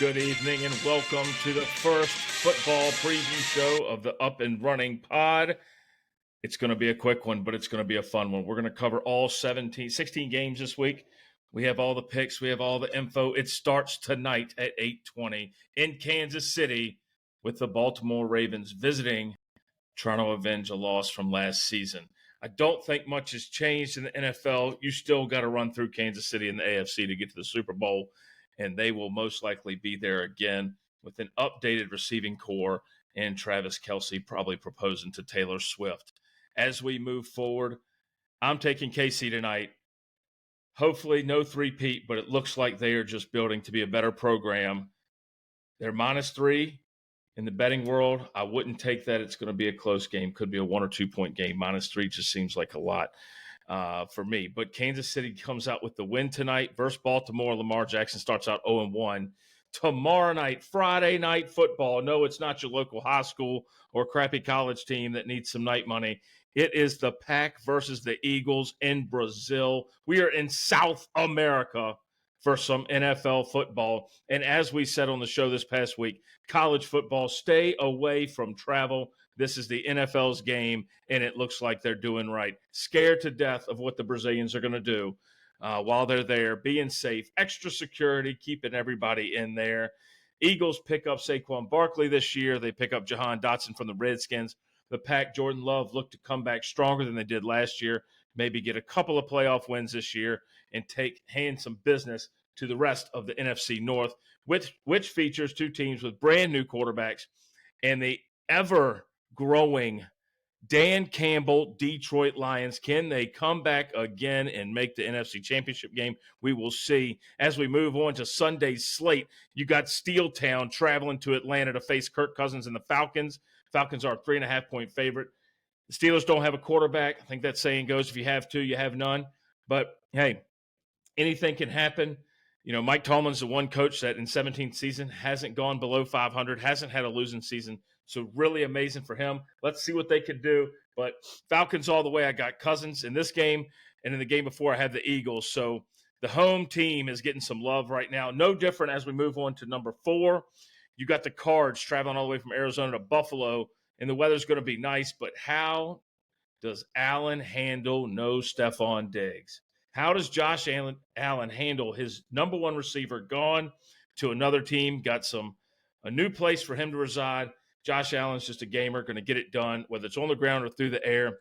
Good evening and welcome to the first football preview show of the Up and Running Pod. It's going to be a quick one, but it's going to be a fun one. We're going to cover all 16 games this week. We have all the picks. We have all the info. It starts tonight at 8:20 in Kansas City with the Baltimore Ravens visiting trying to avenge a loss from last season. I don't think much has changed in the NFL. You still got to run through Kansas City in the AFC to get to the Super Bowl, and they will most likely be there again with an updated receiving core and Travis Kelce probably proposing to Taylor Swift. As we move forward, I'm taking KC tonight. Hopefully no three-peat, but it looks like they are just building to be a better program. They're -3 in the betting world. I wouldn't take that. It's going to be a close game. Could be a 1 or 2 point game. -3 just seems like a lot for me. But Kansas City comes out with the win tonight versus Baltimore. Lamar Jackson starts out 0-1. Tomorrow night, Friday night football. No, it's not your local high school or crappy college team that needs some night money. It is the Pack versus the Eagles in Brazil. We are in South America for some NFL football. And as we said on the show this past week, college football, stay away from travel. This is the NFL's game, and it looks like they're doing right. Scared to death of what the Brazilians are going to do while they're there, being safe, extra security, keeping everybody in there. Eagles pick up Saquon Barkley this year. They pick up Jahan Dotson from the Redskins. The Pack, Jordan Love, look to come back stronger than they did last year, maybe get a couple of playoff wins this year, and hand some business to the rest of the NFC North, which features two teams with brand new quarterbacks and the ever-growing Dan Campbell Detroit Lions. Can they come back again and make the NFC Championship game? We will see. As we move on to Sunday's slate, you got Steel Town traveling to Atlanta to face Kirk Cousins and the Falcons. Falcons are a 3.5-point favorite. The Steelers don't have a quarterback. I think that saying goes, if you have two, you have none. But, hey, anything can happen. You know, Mike Tomlin's the one coach that in 17th season hasn't gone below 500, hasn't had a losing season. So really amazing for him. Let's see what they can do. But Falcons all the way. I got Cousins in this game, and in the game before I had the Eagles. So the home team is getting some love right now. No different as we move on to number 4. You got the Cards traveling all the way from Arizona to Buffalo, and the weather's going to be nice. But how does Allen handle no Stephon Diggs? How does Josh Allen handle his number one receiver gone to another team? Got a new place for him to reside. Josh Allen's just a gamer, going to get it done, whether it's on the ground or through the air.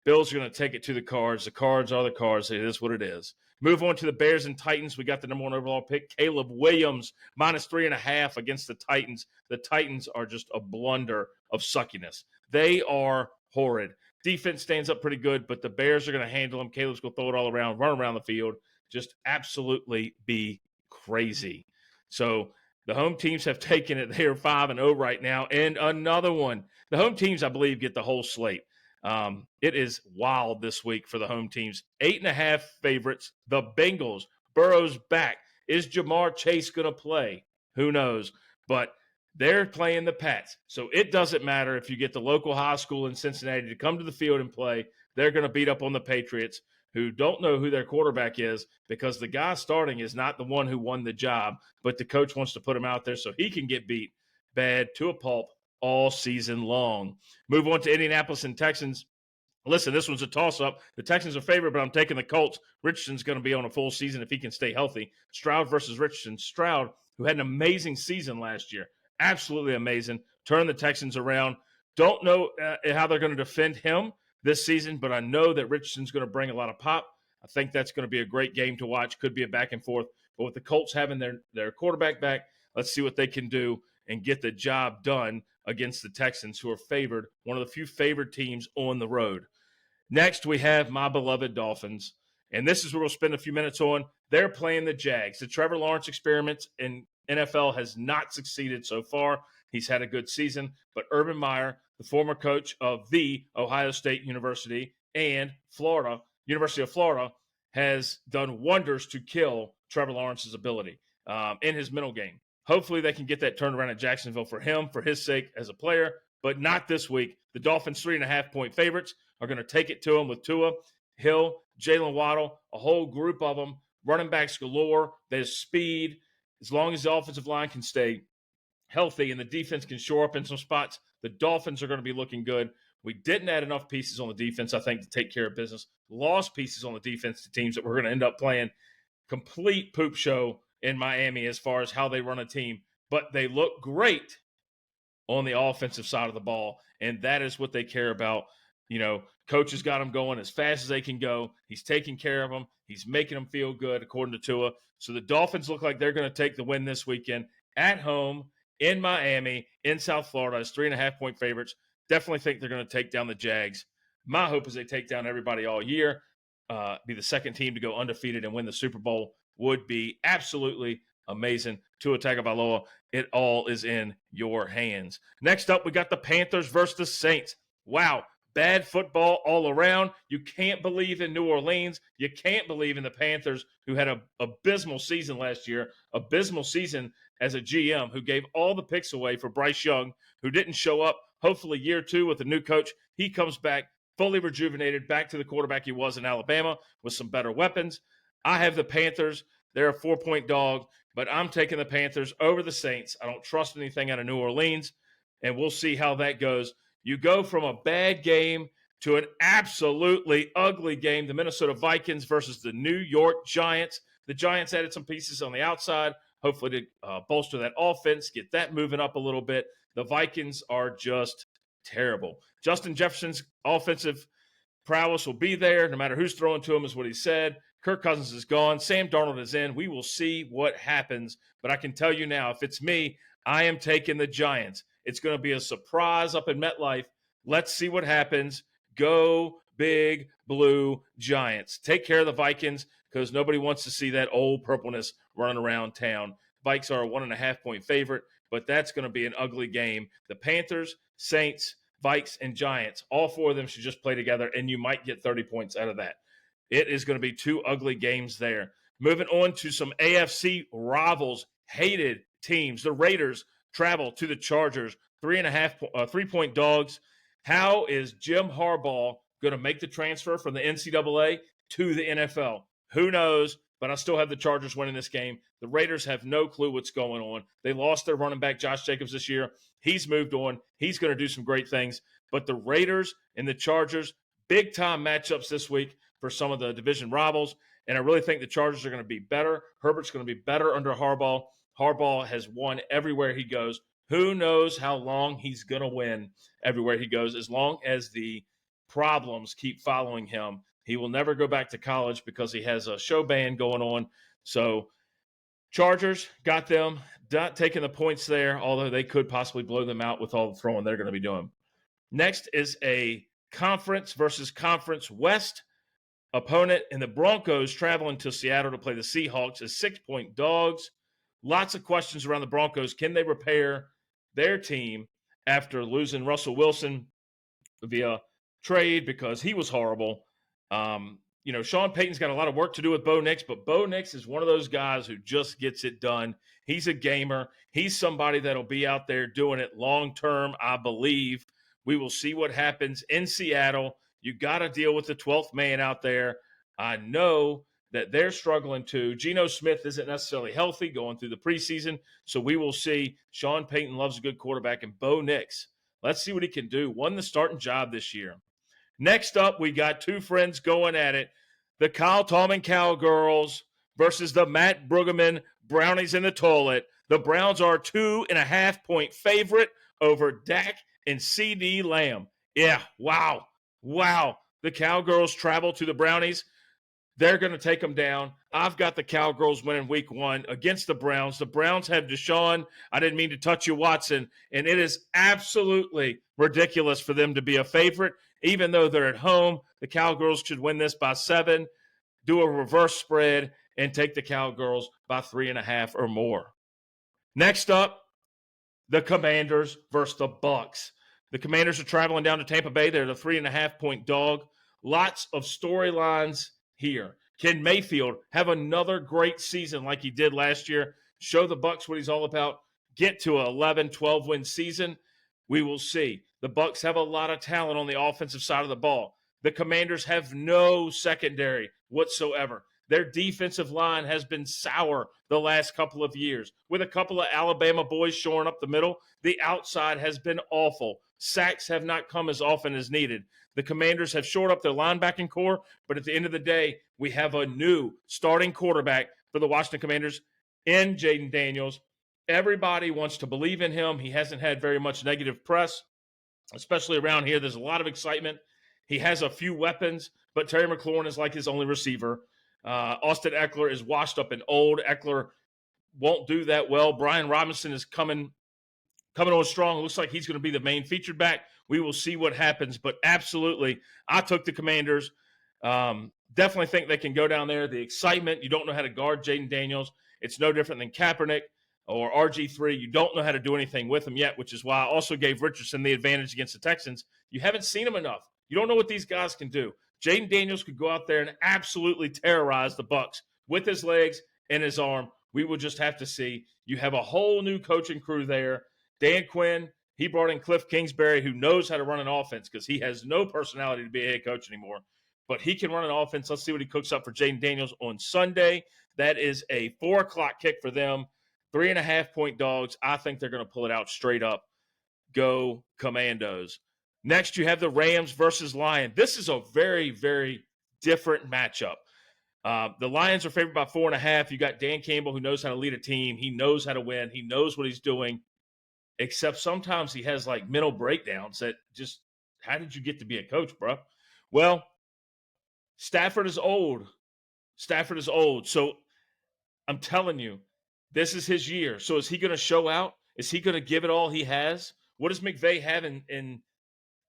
Bills are going to take it to the Cards. The Cards are the Cards. It is what it is. Move on to the Bears and Titans. We got the number 1 overall pick, Caleb Williams, -3.5 against the Titans. The Titans are just a blunder of suckiness. They are horrid. Defense stands up pretty good, but the Bears are going to handle them. Caleb's going to throw it all around, run around the field, just absolutely be crazy. So the home teams have taken it. They are 5-0 right now. And another one. The home teams, I believe, get the whole slate. It is wild this week for the home teams. 8.5 favorites. The Bengals. Burrow's back. Is Jamar Chase going to play? Who knows? But they're playing the Pats. So it doesn't matter if you get the local high school in Cincinnati to come to the field and play. They're going to beat up on the Patriots, who don't know who their quarterback is because the guy starting is not the one who won the job, but the coach wants to put him out there so he can get beat bad to a pulp all season long. Move on to Indianapolis and Texans. Listen, this one's a toss-up. The Texans are favored, but I'm taking the Colts. Richardson's going to be on a full season if he can stay healthy. Stroud versus Richardson. Stroud, who had an amazing season last year. Absolutely amazing. Turn the Texans around. Don't know how they're going to defend him this season, but I know that Richardson's going to bring a lot of pop. I think that's going to be a great game to watch. Could be a back and forth. But with the Colts having their quarterback back, let's see what they can do and get the job done against the Texans, who are favored, one of the few favored teams on the road. Next, we have my beloved Dolphins, and this is where we'll spend a few minutes on. They're playing the Jags. The Trevor Lawrence experiment in NFL has not succeeded so far. He's had a good season, but Urban Meyer, the former coach of the Ohio State University and University of Florida, has done wonders to kill Trevor Lawrence's ability in his mental game. Hopefully they can get that turned around at Jacksonville for him, for his sake as a player, but not this week. The Dolphins, 3.5-point favorites, are going to take it to him with Tua, Hill, Jalen Waddle, a whole group of them, running backs galore. There's speed. as long as the offensive line can stay healthy and the defense can shore up in some spots, the Dolphins are going to be looking good. We didn't add enough pieces on the defense, I think, to take care of business. Lost pieces on the defense to teams that we're going to end up playing. Complete poop show in Miami as far as how they run a team. But they look great on the offensive side of the ball, and that is what they care about. You know, coach has got them going as fast as they can go. He's taking care of them. He's making them feel good, according to Tua. So the Dolphins look like they're going to take the win this weekend at home in Miami, in South Florida, as 3.5-point favorites. Definitely think they're going to take down the Jags. My hope is they take down everybody all year, be the second team to go undefeated and win the Super Bowl. Would be absolutely amazing. Tua Tagovailoa, it all is in your hands. Next up, we got the Panthers versus the Saints. Wow, bad football all around. You can't believe in New Orleans. You can't believe in the Panthers, who had an abysmal season last year, abysmal season as a GM, who gave all the picks away for Bryce Young, who didn't show up. Hopefully year 2 with a new coach, he comes back fully rejuvenated, back to the quarterback he was in Alabama with some better weapons. I have the Panthers. They're a 4-point dog, but I'm taking the Panthers over the Saints. I don't trust anything out of New Orleans, and we'll see how that goes. You go from a bad game to an absolutely ugly game, the Minnesota Vikings versus the New York Giants. The Giants added some pieces on the outside, hopefully to bolster that offense, get that moving up a little bit. The Vikings are just terrible. Justin Jefferson's offensive prowess will be there, no matter who's throwing to him, is what he said. Kirk Cousins is gone. Sam Darnold is in. We will see what happens. But I can tell you now, if it's me, I am taking the Giants. It's going to be a surprise up in MetLife. Let's see what happens. Go big blue Giants. Take care of the Vikings, because nobody wants to see that old purpleness running around town. Vikes are a 1.5-point favorite, but that's going to be an ugly game. The Panthers, Saints, Vikes, and Giants, all 4 of them should just play together, and you might get 30 points out of that. It is going to be 2 ugly games there. Moving on to some AFC rivals, hated teams. The Raiders travel to the Chargers, 3.5-point dogs. How is Jim Harbaugh going to make the transfer from the NCAA to the NFL? Who knows? But I still have the Chargers winning this game. The Raiders have no clue what's going on. They lost their running back, Josh Jacobs, this year. He's moved on. He's going to do some great things. But the Raiders and the Chargers, big-time matchups this week for some of the division rivals. And I really think the Chargers are going to be better. Herbert's going to be better under Harbaugh. Harbaugh has won everywhere he goes. Who knows how long he's going to win everywhere he goes, as long as the problems keep following him. He will never go back to college because he has a show band going on. So Chargers got them, not taking the points there, although they could possibly blow them out with all the throwing they're going to be doing. Next is a conference versus conference West opponent, and the Broncos traveling to Seattle to play the Seahawks as 6-point dogs. Lots of questions around the Broncos. Can they repair their team after losing Russell Wilson via trade because he was horrible? Sean Payton's got a lot of work to do with Bo Nix, but Bo Nix is one of those guys who just gets it done. He's a gamer. He's somebody that'll be out there doing it long term, I believe. We will see what happens in Seattle. You got to deal with the 12th man out there. I know that they're struggling too. Geno Smith isn't necessarily healthy going through the preseason, so we will see. Sean Payton loves a good quarterback, and Bo Nix, let's see what he can do. Won the starting job this year. Next up, we got 2 friends going at it. The Kyle Tallman Cowgirls versus the Matt Brueggemann Brownies in the Toilet. The Browns are 2.5-point favorite over Dak and CD Lamb. Yeah, wow. The Cowgirls travel to the Brownies. They're going to take them down. I've got the Cowgirls winning week 1 against the Browns. The Browns have Deshaun. I didn't mean to touch you, Watson. And it is absolutely ridiculous for them to be a favorite. Even though they're at home, the Cowgirls should win this by 7, do a reverse spread, and take the Cowgirls by 3.5 or more. Next up, the Commanders versus the Bucks. The Commanders are traveling down to Tampa Bay. They're the 3.5-point dog. Lots of storylines here. Can Mayfield have another great season like he did last year? Show the Bucks what he's all about. Get to an 11, 12-win season. We will see. The Bucks have a lot of talent on the offensive side of the ball. The Commanders have no secondary whatsoever. Their defensive line has been sour the last couple of years. With a couple of Alabama boys shoring up the middle, the outside has been awful. Sacks have not come as often as needed. The Commanders have shored up their linebacking core, but at the end of the day, we have a new starting quarterback for the Washington Commanders in Jaden Daniels. Everybody wants to believe in him. He hasn't had very much negative press, especially around here. There's a lot of excitement. He has a few weapons, but Terry McLaurin is like his only receiver. Austin Eckler is washed up and old. Eckler won't do that well. Brian Robinson is coming on strong. It looks like he's going to be the main featured back. We will see what happens, but absolutely, I took the Commanders. Definitely think they can go down there. The excitement, you don't know how to guard Jaden Daniels. It's no different than Kaepernick or RG3. You don't know how to do anything with him yet, which is why I also gave Richardson the advantage against the Texans. You haven't seen him enough. You don't know what these guys can do. Jaden Daniels could go out there and absolutely terrorize the Bucs with his legs and his arm. We will just have to see. You have a whole new coaching crew there. Dan Quinn, he brought in Cliff Kingsbury, who knows how to run an offense because he has no personality to be a head coach anymore. But he can run an offense. Let's see what he cooks up for Jaden Daniels on Sunday. That is a 4 o'clock kick for them. 3.5-point dogs. I think they're going to pull it out straight up. Go Commandos. Next, you have the Rams versus Lions. This is a very, very different matchup. The Lions are favored by 4.5. You got Dan Campbell, who knows how to lead a team. He knows how to win. He knows what he's doing, except sometimes he has like mental breakdowns that just, how did you get to be a coach, bro? Well, Stafford is old. So I'm telling you, this is his year. So is he going to show out? Is he going to give it all he has? What does McVay have in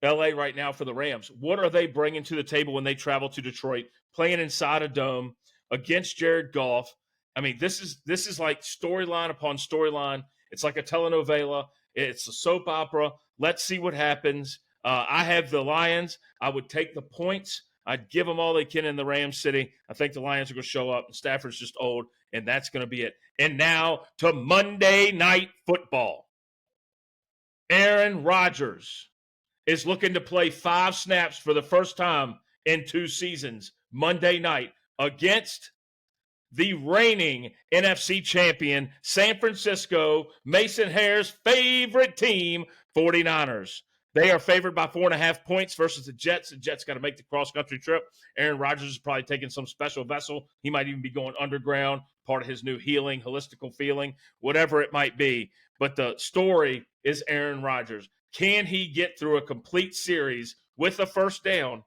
LA right now for the Rams? What are they bringing to the table when they travel to Detroit, playing inside a dome against Jared Goff? I mean, this is like storyline upon storyline. It's like a telenovela. It's a soap opera. Let's see what happens. I have the Lions. I would take the points. I'd give them all they can in the Rams City. I think the Lions are going to show up. Stafford's just old, and that's going to be it. And now to Monday Night Football. Aaron Rodgers is looking to play 5 snaps for the first time in 2 seasons Monday night against the reigning NFC champion, San Francisco, Mason Hare's favorite team, 49ers. They are favored by 4.5 points versus the Jets. The Jets got to make the cross-country trip. Aaron Rodgers is probably taking some special vessel. He might even be going underground, part of his new healing, holistical feeling, whatever it might be. But the story is Aaron Rodgers. Can he get through a complete series with a first down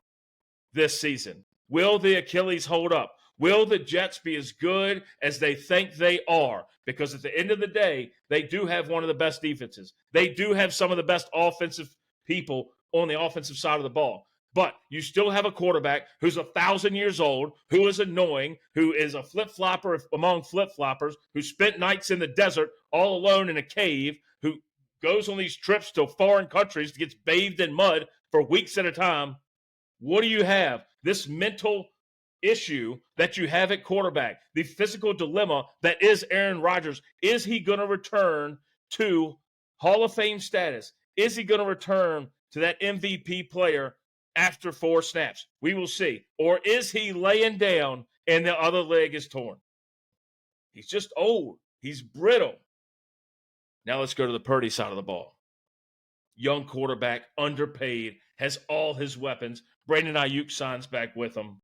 this season? Will the Achilles hold up? Will the Jets be as good as they think they are? Because at the end of the day, they do have one of the best defenses. They do have some of the best offensive people on the offensive side of the ball. But you still have a quarterback who's 1,000 years old, who is annoying, who is a flip-flopper among flip-floppers, who spent nights in the desert all alone in a cave, who goes on these trips to foreign countries, gets bathed in mud for weeks at a time. What do you have? This mental issue that you have at quarterback, the physical dilemma that is Aaron Rodgers. Is he going to return to Hall of Fame status? Is he going to return to that MVP player after 4 snaps? We will see. Or is he laying down and the other leg is torn? He's just old. He's brittle. Now let's go to the Purdy side of the ball. Young quarterback, underpaid, has all his weapons. Brandon Ayuk signs back with him.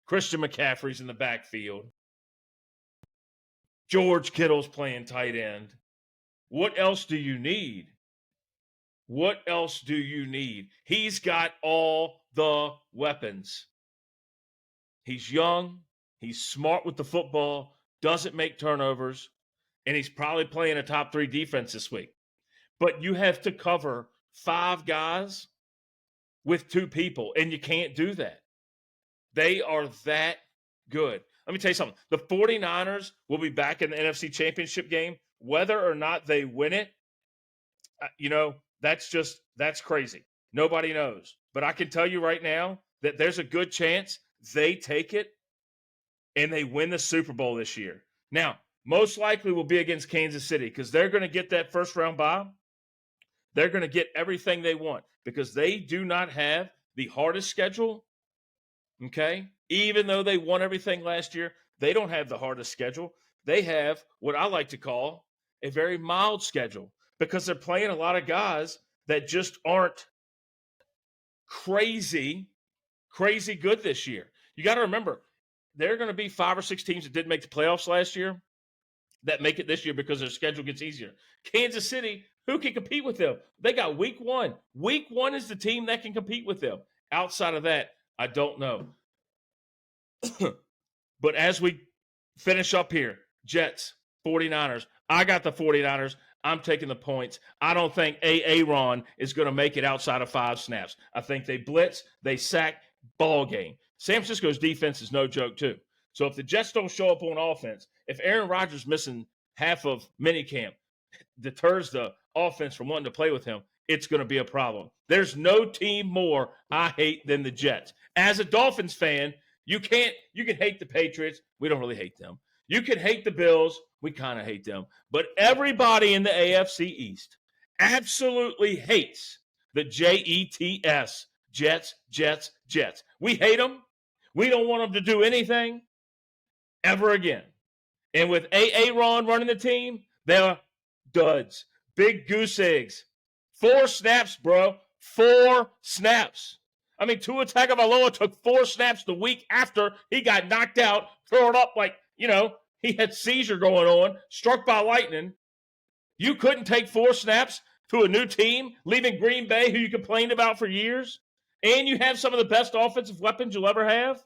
Christian McCaffrey's in the backfield. George Kittle's playing tight end. What else do you need? What else do you need? He's got all the weapons. He's young. He's smart with the football. Doesn't make turnovers. And he's probably playing a top 3 defense this week. But you have to cover 5 guys with 2 people, and you can't do that. They are that good. Let me tell you something. The 49ers will be back in the NFC Championship game. Whether or not they win it, that's crazy. Nobody knows. But I can tell you right now that there's a good chance they take it and they win the Super Bowl this year. Now, most likely will be against Kansas City because they're going to get that first round bye. They're going to get everything they want because they do not have the hardest schedule. Okay? Even though they won everything last year, they don't have the hardest schedule. They have what I like to call a very mild schedule because they're playing a lot of guys that just aren't crazy good this year. You got to remember, there are going to be 5 or 6 teams that didn't make the playoffs last year that make it this year because their schedule gets easier. Kansas City, who can compete with them? They got week 1. Week 1 is the team that can compete with them. Outside of that, I don't know. But as we finish up here, Jets, 49ers. I got the 49ers. I'm taking the points. I don't think Aaron is going to make it outside of 5 snaps. I think they blitz, they sack, ball game. San Francisco's defense is no joke, too. So if the Jets don't show up on offense, if Aaron Rodgers missing half of minicamp deters the offense from wanting to play with him, it's going to be a problem. There's no team more I hate than the Jets. As a Dolphins fan, you can hate the Patriots. We don't really hate them. You can hate the Bills. We kind of hate them. But everybody in the AFC East absolutely hates the Jets, Jets. We hate them. We don't want them to do anything ever again. And with Aaron running the team, they're duds. Big goose eggs. 4 snaps, bro. 4 snaps. I mean, Tua Tagovailoa took 4 snaps the week after he got knocked out, throwing up like, he had seizure going on, struck by lightning. You couldn't take 4 snaps to a new team, leaving Green Bay, who you complained about for years, and you have some of the best offensive weapons you'll ever have?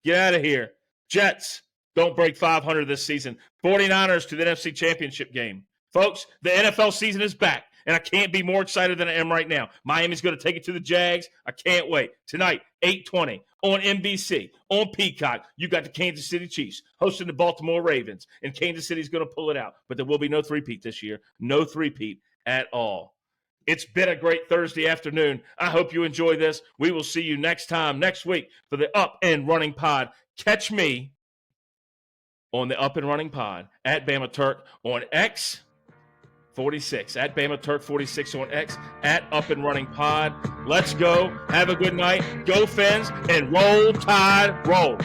Get out of here. Jets, don't break 500 this season. 49ers to the NFC Championship game. Folks, the NFL season is back, and I can't be more excited than I am right now. Miami's going to take it to the Jags. I can't wait. Tonight, 8:20 on NBC, on Peacock, you got the Kansas City Chiefs hosting the Baltimore Ravens, and Kansas City's going to pull it out. But there will be no three-peat this year. No three-peat at all. It's been a great Thursday afternoon. I hope you enjoy this. We will see you next week, for the Up and Running Pod. Catch me on the Up and Running Pod at Bama Turk on X 46, at Bama Turk 46 on X, at Up and Running Pod. Let's go. Have a good night. Go Fins, and roll Tide, roll.